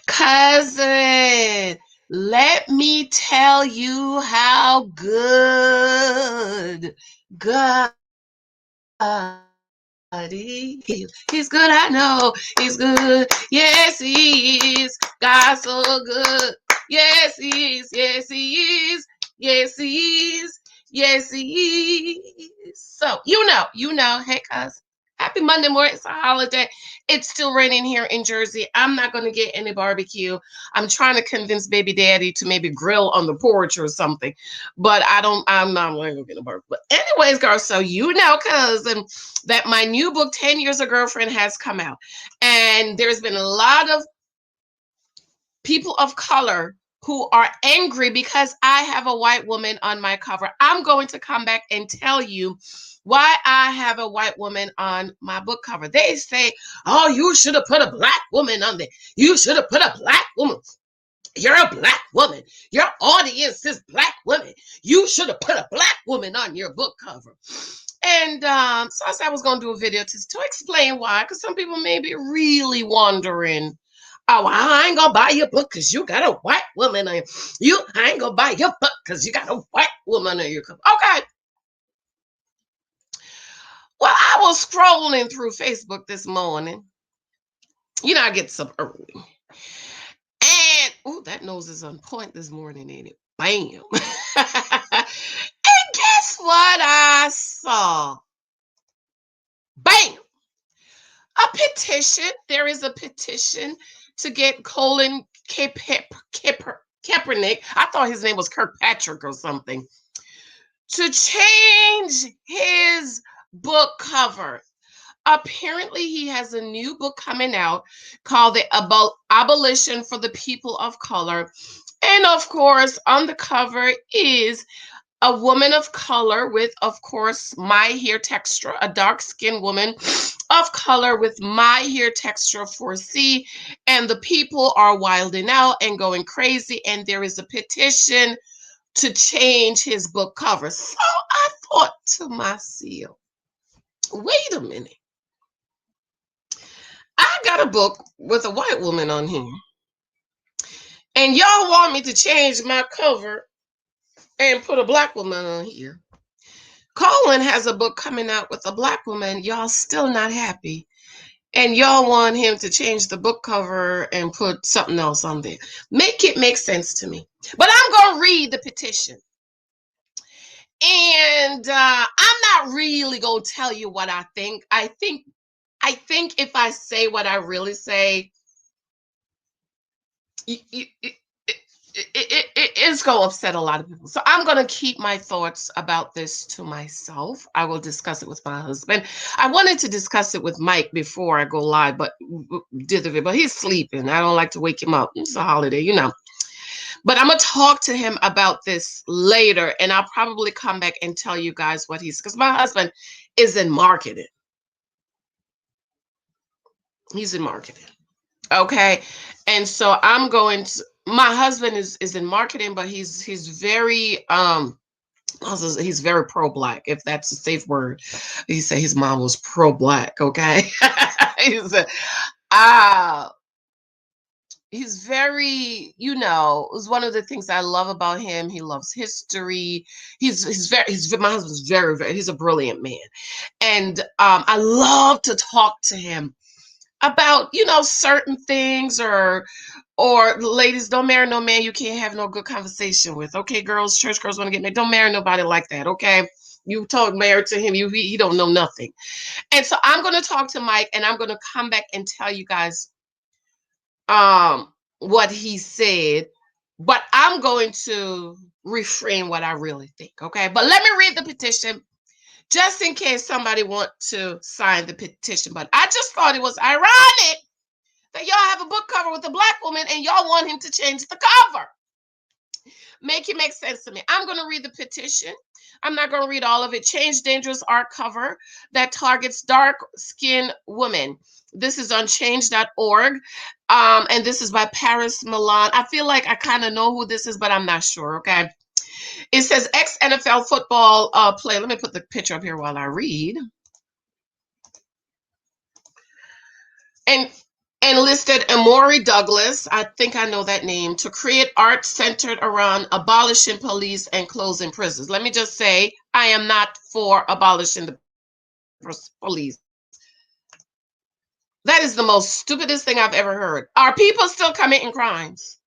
Cousin, let me tell you how good God is. He's good, I know. He's good. Yes, he is. God's so good. Yes, he is. Yes, he is. Yes, he is. Yes, he is. Yes, he is. So, hey, cuz. Happy Monday morning. It's a holiday. It's still raining here in Jersey. I'm not going to get any barbecue. I'm trying to convince baby daddy to maybe grill on the porch or something. But I'm not going to get a barbecue. But anyways, girl, so cousin, that my new book, 10 Years a Girlfriend, has come out. And there's been a lot of people of color who are angry because I have a white woman on my cover. I'm going to come back and tell you why I have a white woman on my book cover. They say, oh, you should have put a black woman on there. You should have put a black woman. You're a black woman. Your audience is black women. You should have put a black woman on your book cover. And so I said I was going to do a video to explain why, because some people may be really wondering, oh, I ain't going to buy your book because you got a white woman on you. I ain't going to buy your book because you got a white woman on your cover. Okay. Well, I was scrolling through Facebook this morning. I get up early. And, oh, that nose is on point this morning, ain't it? Bam. And guess what I saw? Bam. A petition. There is a petition to get Colin Kaepernick. I thought his name was Kirkpatrick or something. To change his book cover. Apparently, he has a new book coming out called The Abolition for the People of Color. And of course, on the cover is a woman of color with, of course, my hair texture, a dark-skinned woman of color with my hair texture 4C. And the people are wilding out and going crazy. And there is a petition to change his book cover. So I thought to myself, wait a minute. I got a book with a white woman on here. And y'all want me to change my cover and put a black woman on here. Colin has a book coming out with a black woman. Y'all still not happy. And y'all want him to change the book cover and put something else on there. Make it make sense to me. But I'm going to read the petition. And I'm not really going to tell you what I think. I think if I say what I really say, it's going to upset a lot of people. So I'm going to keep my thoughts about this to myself. I will discuss it with my husband. I wanted to discuss it with Mike before I go live, but he's sleeping. I don't like to wake him up. It's a holiday, But I'm going to talk to him about this later, and I'll probably come back and tell you guys what because my husband is in marketing. He's in marketing. Okay. And so my husband is in marketing, but he's very he's very pro-black, if that's a safe word. He said his mom was pro-black. Okay. He's very, it's one of the things I love about him. He loves history. My husband's very, very, he's a brilliant man. And I love to talk to him about, certain things, or ladies, don't marry no man you can't have no good conversation with. Okay, girls, church girls want to get married. Don't marry nobody like that. Okay. You told married to him, he don't know nothing. And so I'm going to talk to Mike, and I'm going to come back and tell you guys what he said, but I'm going to refrain what I really think. Okay. But let me read the petition just in case somebody want to sign the petition. But I just thought it was ironic that y'all have a book cover with a black woman and y'all want him to change the cover. Make it make sense to me. I'm going to read the petition. I'm not going to read all of it. Change dangerous art cover that targets dark-skinned women. This is on change.org. And this is by Paris Milan. I feel like I kind of know who this is, but I'm not sure. Okay. It says ex-NFL football player. Let me put the picture up here while I read. And enlisted Emory Douglas, I think I know that name, to create art centered around abolishing police and closing prisons. Let me just say, I am not for abolishing the police. That is the most stupidest thing I've ever heard. Are people still committing crimes?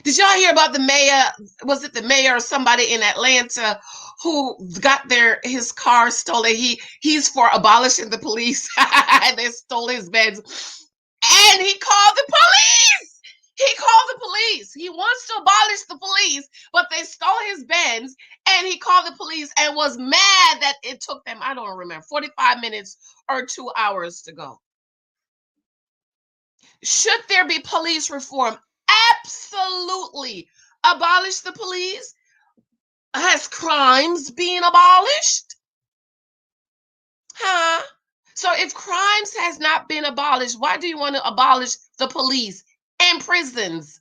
Did y'all hear about the mayor? Was it the mayor or somebody in Atlanta who got his car stolen? He's for abolishing the police. They stole his Benz, and he called the police. He called the police. He wants to abolish the police, but they stole his Benz, and he called the police and was mad that it took them, I don't remember, 45 minutes or 2 hours to go. Should there be police reform? Absolutely. Abolish the police. Has crimes been abolished? Huh? So if crimes has not been abolished, why do you want to abolish the police and prisons?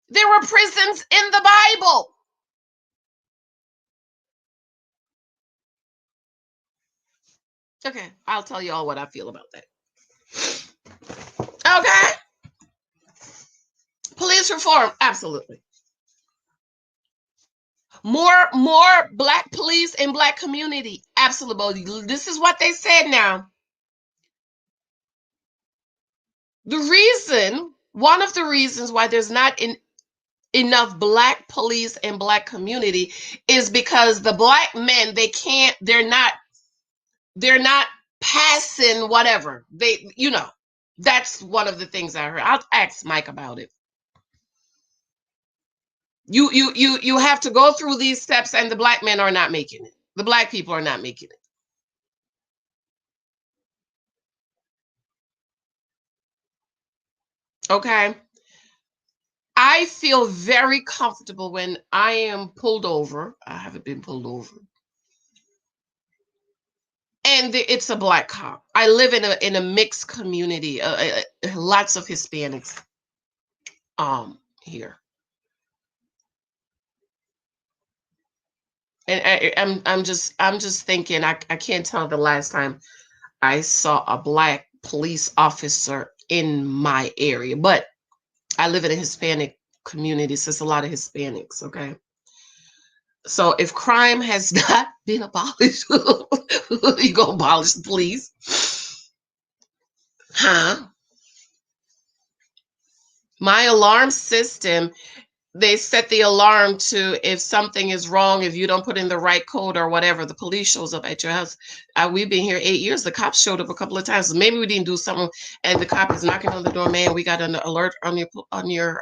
There were prisons in the Bible. Okay, I'll tell you all what I feel about that. Okay. Police reform, absolutely. More black police and black community, absolutely. This is what they said now. One of the reasons why there's not enough black police and black community is because the black men, they're not passing whatever. That's one of the things I heard. I'll ask Mike about it. You have to go through these steps, and the black men are not making it. The black people are not making it. Okay. I feel very comfortable when I am pulled over. I haven't been pulled over. And it's a black cop. I live in a mixed community, lots of Hispanics here. And I'm just thinking, I can't tell the last time I saw a black police officer in my area, but I live in a Hispanic community, so it's a lot of Hispanics, okay? So if crime has not been abolished, you gonna abolish the police? Huh? My alarm system, they set the alarm to, if something is wrong, if you don't put in the right code or whatever, the police shows up at your house. We've been here 8 years. The cops showed up a couple of times. So maybe we didn't do something, and the cop is knocking on the door. Man, we got an alert on your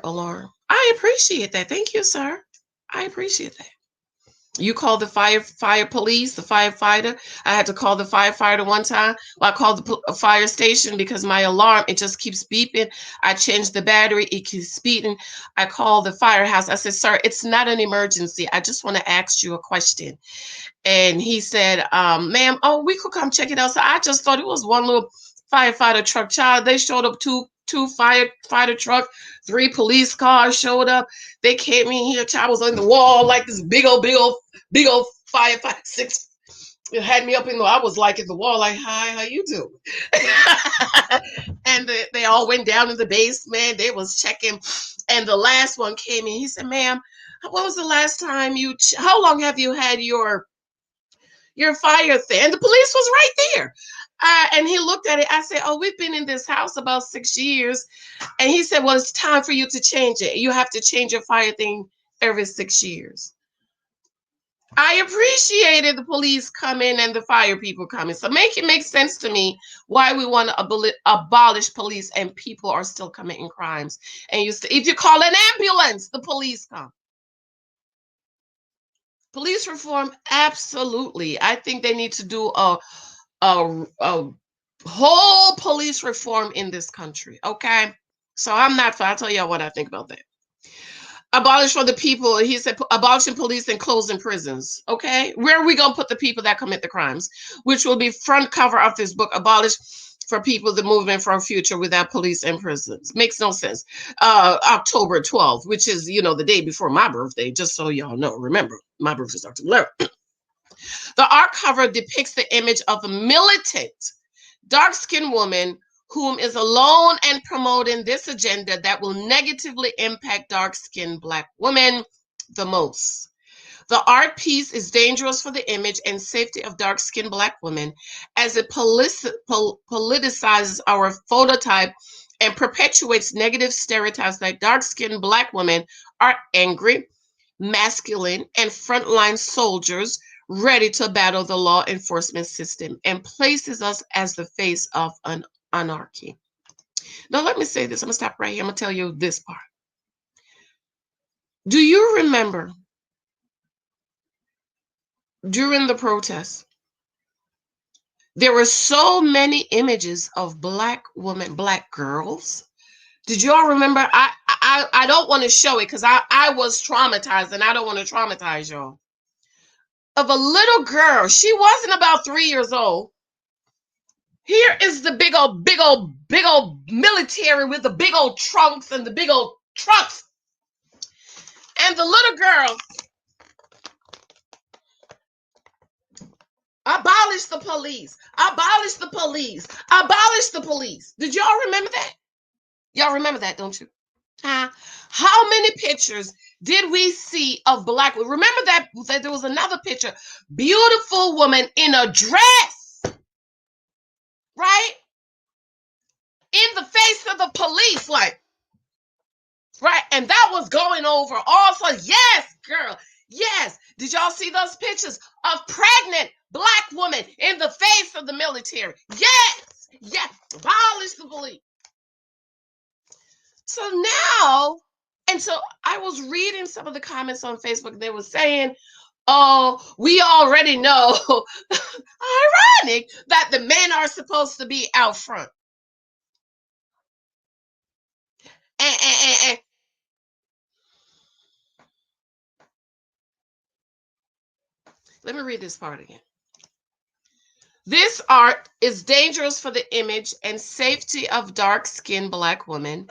alarm. I appreciate that. Thank you, sir. I appreciate that. You call the fire police, the firefighter. I had to call the firefighter one time. Well, I called the fire station because my alarm, it just keeps beeping. I changed the battery. It keeps beeping. I called the firehouse. I said, sir, it's not an emergency. I just want to ask you a question. And he said, ma'am, oh, we could come check it out. So I just thought it was one little firefighter truck. Child, they showed up two firefighter truck, 3 police cars showed up. They came in here. Child was on the wall like this big old firefighter 6. It had me up in the, I was like at the wall, like, hi, how you doing? And they all went down in the basement. They was checking. And the last one came in. He said, ma'am, when was the last time how long have you had your fire thing? And the police was right there. And he looked at it. I said, oh, we've been in this house about 6 years. And he said, well, it's time for you to change it. You have to change your fire thing every 6 years. I appreciated the police coming and the fire people coming. So it makes sense to me why we want to abolish police and people are still committing crimes. And if you call an ambulance, the police come. Police reform, absolutely. I think they need to do a whole police reform in this country. Okay, so I'll tell you what I think about that. Abolish for the people. He said abolishing police and closing prisons. Okay, where are we gonna put the people that commit the crimes? Which will be front cover of this book. Abolish for people, the movement for a future without police and prisons. Makes no sense. October 12th, which is the day before my birthday. Just so y'all know. Remember, my birthday is October 11th. The art cover depicts the image of a militant, dark-skinned woman whom is alone and promoting this agenda that will negatively impact dark-skinned Black women the most. The art piece is dangerous for the image and safety of dark-skinned Black women as it politicizes our phototype and perpetuates negative stereotypes that dark-skinned Black women are angry, masculine, and frontline soldiers ready to battle the law enforcement system and places us as the face of an anarchy. Now, let me say this. I'm going to stop right here. I'm going to tell you this part. Do you remember during the protests, there were so many images of Black women, Black girls? Did you all remember? I don't want to show it because I was traumatized and I don't want to traumatize y'all. Of a little girl, she wasn't about 3 years old. Here is the big old military with the big old trunks and the big old trucks. And the little girl, abolish the police, abolish the police, abolish the police. Did y'all remember that? Y'all remember that, don't you? How many pictures did we see of Black women? Remember that there was another picture, beautiful woman in a dress, right? In the face of the police, like, right? And that was going over also. Yes, girl. Yes. Did y'all see those pictures of pregnant Black women in the face of the military? Yes. Yes. Abolish the police. So now, and so I was reading some of the comments on Facebook. They were saying, oh, we already know, ironic, that the men are supposed to be out front. And let me read this part again. This art is dangerous for the image and safety of dark-skinned Black women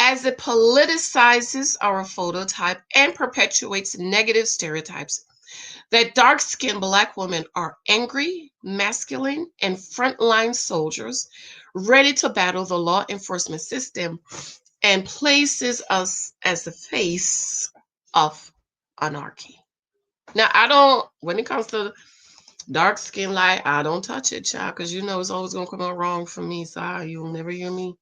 as it politicizes our phototype and perpetuates negative stereotypes that dark-skinned Black women are angry, masculine, and frontline soldiers ready to battle the law enforcement system and places us as the face of anarchy. Now, when it comes to dark skin light, I don't touch it, child, because you know it's always going to come out wrong for me. So you'll never hear me.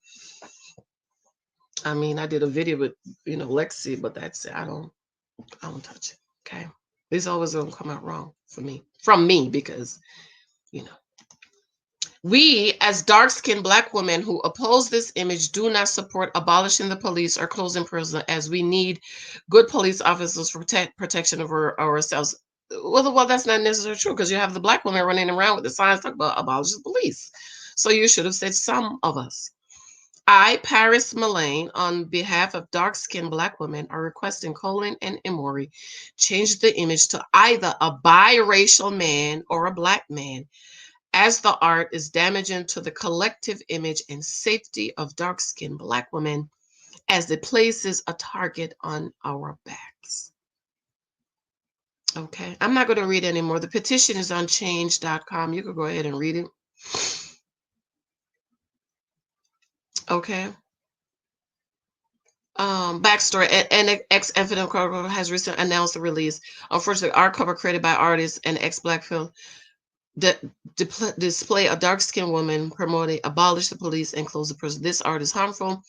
I mean, I did a video with, Lexi, but that's it. I don't touch it. Okay. It's always going to come out wrong from me, because, we as dark-skinned Black women who oppose this image do not support abolishing the police or closing prison, as we need good police officers for protection of ourselves. Well, that's not necessarily true, because you have the Black women running around with the signs talking about abolish the police. So you should have said some of us. I, Paris Mullane, on behalf of dark-skinned Black women, are requesting Colin and Emory change the image to either a biracial man or a Black man, as the art is damaging to the collective image and safety of dark-skinned Black women, as it places a target on our backs. Okay, I'm not going to read anymore. The petition is on change.com. You can go ahead and read it. Okay. Backstory. An ex-Infinite Chronicles has recently announced the release. Unfortunately, art cover created by artist and ex-Black film display a dark-skinned woman promoting abolish the police and close the prison. This art is harmful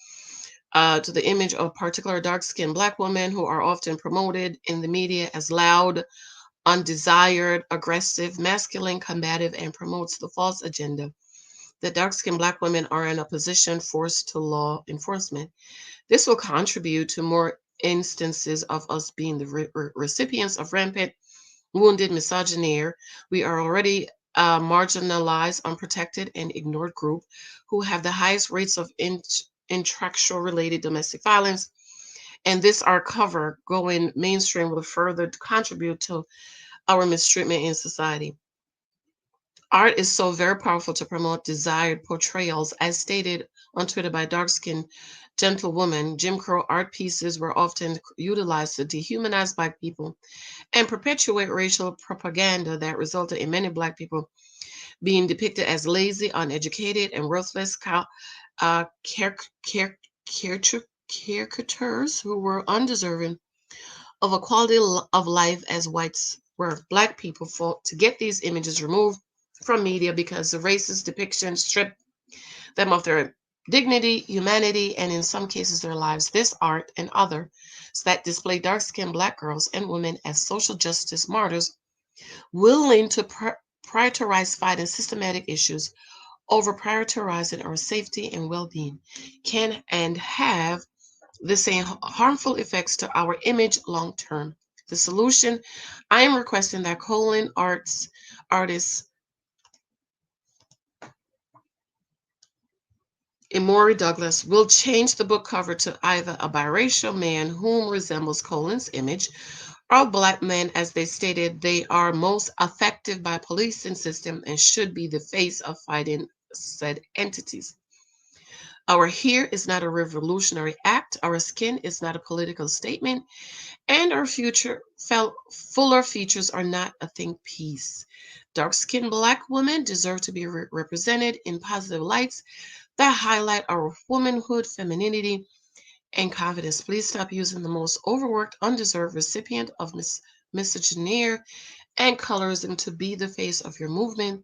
to the image of particular dark-skinned Black women who are often promoted in the media as loud, undesired, aggressive, masculine, combative, and promotes the false agenda that dark-skinned Black women are in a position forced to law enforcement. This will contribute to more instances of us being the recipients of rampant, wounded misogyny. We are already a marginalized, unprotected, and ignored group who have the highest rates of intracranial-related domestic violence. And this art cover going mainstream will further contribute to our mistreatment in society. Art is so very powerful to promote desired portrayals. As stated on Twitter by dark-skinned gentlewoman, Jim Crow art pieces were often utilized to dehumanize Black people and perpetuate racial propaganda that resulted in many Black people being depicted as lazy, uneducated, and worthless caricatures who were undeserving of a quality of life as whites were. Black people fought to get these images removed from media because the racist depictions stripped them of their dignity, humanity, and in some cases their lives. This art and others that display dark-skinned Black girls and women as social justice martyrs, willing to prioritize fighting systematic issues over prioritizing our safety and well-being, can and have the same harmful effects to our image long term. The solution, I am requesting that Colin artist Emory Douglas will change the book cover to either a biracial man whom resembles Colin's image or Black men, as they stated they are most affected by policing system and should be the face of fighting said entities. Our hair is not a revolutionary act, our skin is not a political statement, and our fuller features are not a think piece. Dark-skinned Black women deserve to be represented in positive lights that highlight our womanhood, femininity, and confidence. Please stop using the most overworked, undeserved recipient of misogyny and colorism to be the face of your movement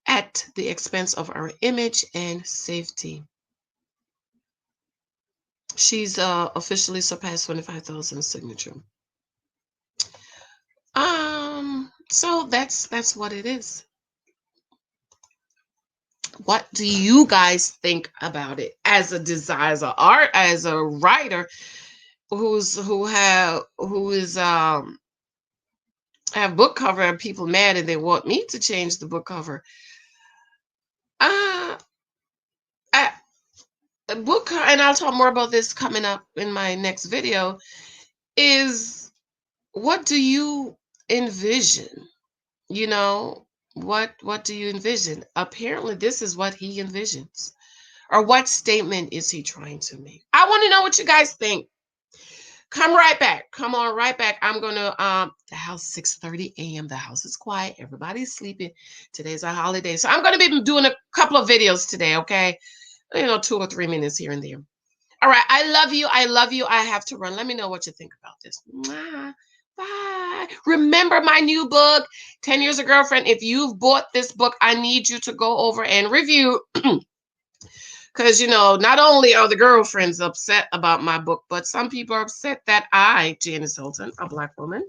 at the expense of our image and safety. She's officially surpassed 25,000 signature. So that's what it is. What do you guys think about it as a designer, as an art, as a writer who is have book cover and people mad and they want me to change the book cover? Uh, I, book cover, and I'll talk more about this coming up in my next video. Is what do you envision? You know, what do you envision? Apparently, this is what he envisions. Or what statement is he trying to make? I want to know what you guys think. Come right back. Come on right back. I'm gonna the house 6:30 a.m. The house is quiet. Everybody's sleeping. Today's a holiday. So I'm gonna be doing a couple of videos today, okay? 2 or 3 minutes here and there. All right. I love you. I love you. I have to run. Let me know what you think about this. Mwah. Bye. Remember my new book, 10 Years a Girlfriend. If you've bought this book, I need you to go over and review. Because, not only are the girlfriends upset about my book, but some people are upset that I, Janice Hylton, a Black woman,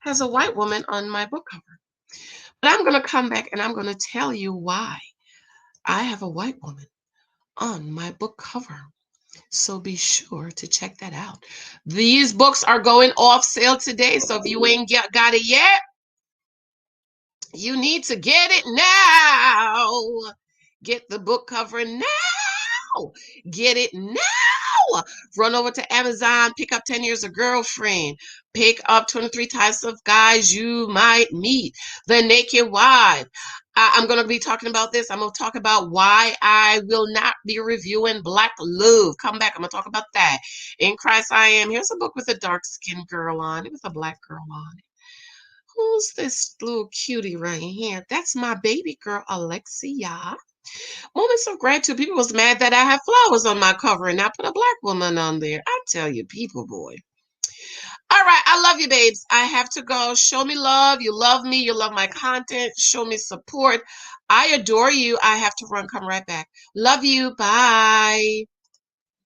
has a white woman on my book cover. But I'm going to come back and I'm going to tell you why I have a white woman on my book cover. So be sure to check that out. These books are going off sale today. So if you ain't got it yet, you need to get it now. Get the book cover now. Get it now. Run over to Amazon, pick up 10 Years a Girlfriend, pick up 23 Types of Guys You Might Meet, The Naked Wife. I'm going to be talking about this. I'm going to talk about why I will not be reviewing Black Love. Come back. I'm going to talk about that. In Christ I Am. Here's a book with a dark-skinned girl on it, with a Black girl on it. Who's this little cutie right here? That's my baby girl, Alexia. Moments of gratitude. People was mad that I have flowers on my cover and I put a Black woman on there. I tell you, people, boy. All right, I love you, babes. I have to go. Show me love. You love me. You love my content. Show me support. I adore you. I have to run. Come right back. Love you. Bye.